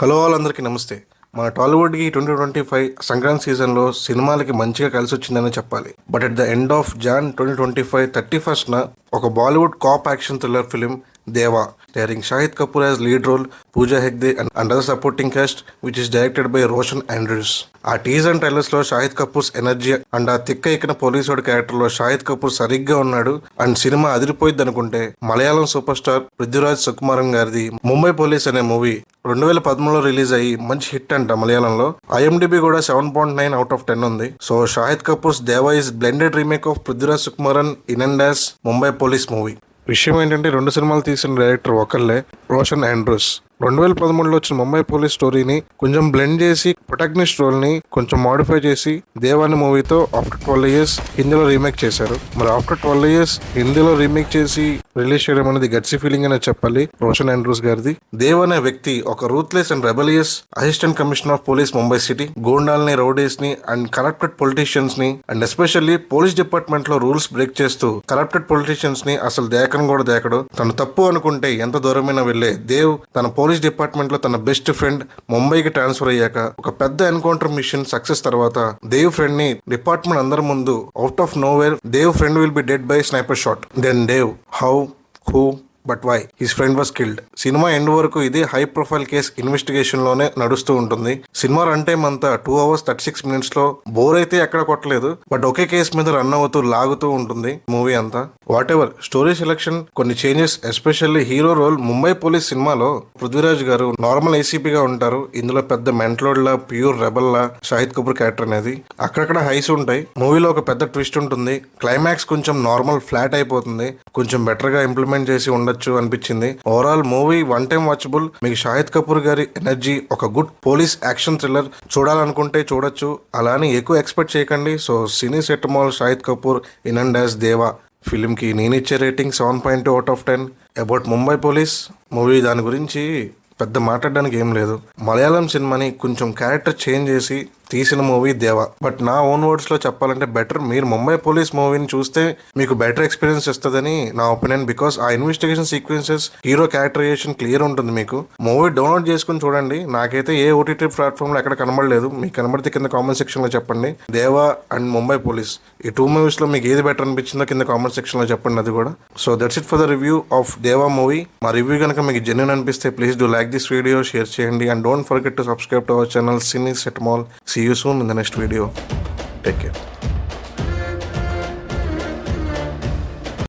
Hello వాళ్ళందరికీ నమస్తే. మన టాలీవుడ్కి 2025 సంక్రాంతి సీజన్లో సినిమాలకి మంచిగా కలిసి వచ్చిందని చెప్పాలి. But at the end of Jan 2025 31st ఒక Bollywood cop action thriller film Deva starring Shahid Kapoor as lead role, Pooja Hegde and other supporting cast which is directed by Roshan Andrews. ఆ టీజర్ అండ్ ట్రైలర్స్ లో షాహిద్ కపూర్స్ ఎనర్జీ అండ్ ఆ తిక్క ఎక్కిన పోలీసుడు క్యారెక్టర్ లో షాహిద్ కపూర్ సరిగ్గా ఉన్నాడు అండ్ సినిమా అదిరిపోయింది అనుకుంటే మలయాళం సూపర్ స్టార్ పృథ్వీరాజ్ సుకుమారన్ గారిది ముంబై పోలీస్ అనే మూవీ 2013లో రిలీజ్ అయ్యి మంచి హిట్ అంట మలయాళంలో. IMDb కూడా 7.9 out of 10 ఉంది. సో షాహిద్ కపూర్స్ దేవా is blended remake of Prithviraj Sukumaran in and as Mumbai police movie. విషయం ఏంటంటే 2 సినిమాలు తీసిన డైరెక్టర్ ఒకళ్ళే, రోషన్ ఆండ్రూస్. 2013లో వచ్చిన ముంబై పోలీస్ స్టోరీని కొంచెం బ్లెండ్ చేసి ప్రొటాగనిస్ట్ రోల్ ని కొంచెం మాడిఫై చేసి దేవాని మూవీతో ఆఫ్టర్ 12 years హిందీలో రీమేక్ చేశారు. మరి ఆఫ్టర్ 12 years హిందీలో రీమేక్ చేసి రిలీజ్ చేయడం అనేది గట్సీ ఫీలింగ్ అనే చెప్పాలి రోషన్ ఆండ్రూస్ గారిది. దేవ్ అనే వ్యక్తి ఒక ruthless and rebellious assistant commissioner of police Mumbai city. గూండాల్ని, రౌడీస్ ని అండ్ కరప్టెడ్ పొలిటీషియన్స్ ని అండ్ ఎస్పెషల్లీ పోలీస్ డిపార్ట్మెంట్ లో రూల్స్ బ్రేక్ చేస్తూ కరప్టెడ్ పొలిటీషియన్స్ ని అసలు దేకను కూడా దేకడు. తను తప్పు అనుకుంటే ఎంత దూరమైనా వెళ్లే దేవ్ తన పోలీస్ డిపార్ట్మెంట్ లో తన బెస్ట్ ఫ్రెండ్ ముంబైకి ట్రాన్స్ఫర్ అయ్యాక ఒక పెద్ద ఎన్కౌంటర్ మిషన్ సక్సెస్ తర్వాత దేవ్ ఫ్రెండ్ ని డిపార్ట్మెంట్ అందరి ముందు out of nowhere Dev friend will be dead by sniper shot. Then Dev how who but why his friend was killed. Cinema end వరకు ఇది హై ప్రొఫైల్ కేస్ ఇన్వెస్టిగేషన్ లోనే నడుస్తూ ఉంటుంది. సినిమా రన్ టైం అంతా 2 hours 36 minutes లో bore అయితే ఎక్కడ కొట్టలేదు. బట్ ఒకే కేసు మీద రన్ అవుతూ లాగుతూ ఉంటుంది మూవీ అంతా. వాట్ ఎవర్ స్టోరీ సెలెక్షన్ కొన్ని changes, especially hero role Mumbai police సినిమాలో పృథ్వీరాజ్ గారు నార్మల్ ఏసీపీగా ఉంటారు. ఇందులో పెద్ద మెంటలోడ్ లా ప్యూర్ రెబల్ లా షాహిద్ కపూర్ క్యారెక్టర్ అనేది. అక్కడక్కడ హైస్ ఉంటాయి. మూవీలో ఒక పెద్ద ట్విస్ట్ ఉంటుంది. క్లైమాక్స్ కొంచెం నార్మల్ ఫ్లాట్ అయిపోతుంది. కొంచెం బెటర్ గా ఇంప్లిమెంట్ చేసి ఉండొచ్చు అనిపించింది. Overall movie one time watchable. మీకు షాహిద్ కపూర్ గారి ఎనర్జీ, ఒక గుడ్ పోలీస్ యాక్షన్ థ్రిల్లర్ చూడాలనుకుంటే చూడొచ్చు. అలానే ఎక్కువ ఎక్స్పెక్ట్ చేయకండి. సో సినీ సెట్ మాల్ Shahid Kapoor in and as Deva film కి నేనిచ్చే rating 7.2 out of 10. About Mumbai police movie దాని గురించి పెద్ద మాట్లాడడానికి ఏం లేదు. మలయాళం సినిమాని కొంచెం క్యారెక్టర్ చేంజ్ చేసి తీసిన మూవీ దేవా. బట్ నా ఓన్ వర్డ్స్ లో చెప్పాలంటే బెటర్ మీరు ముంబై పోలీస్ మూవీని చూస్తే మీకు బెటర్ ఎక్స్పీరియన్స్ ఇస్తుందని నా ఒపీనియన్. బికాస్ ఆ investigation sequences, hero characterisation clear ఉంటుంది. మీకు మూవీ డౌన్లోడ్ చేసుకుని చూడండి. నాకైతే ఏ OTT ప్లాట్ఫామ్ లో ఎక్కడ కనబడలేదు. మీకు కనబడితే కింద కామెంట్ సెక్షన్ లో చెప్పండి. దేవా అండ్ ముంబై పోలీస్ ఈ 2 movies లో మీకు ఏది బెటర్ అనిపించిందో కింద కామెంట్ సెక్షన్ లో చెప్పండి అది కూడా. So that's it for the review of దేవా మూవీ. మా రివ్యూ కనుక మీకు జెన్యూన్ అనిపిస్తే please do like this video, share చేయండి and don't forget to subscribe to our channel Cine Set Mall. See you soon in the next video. Take care.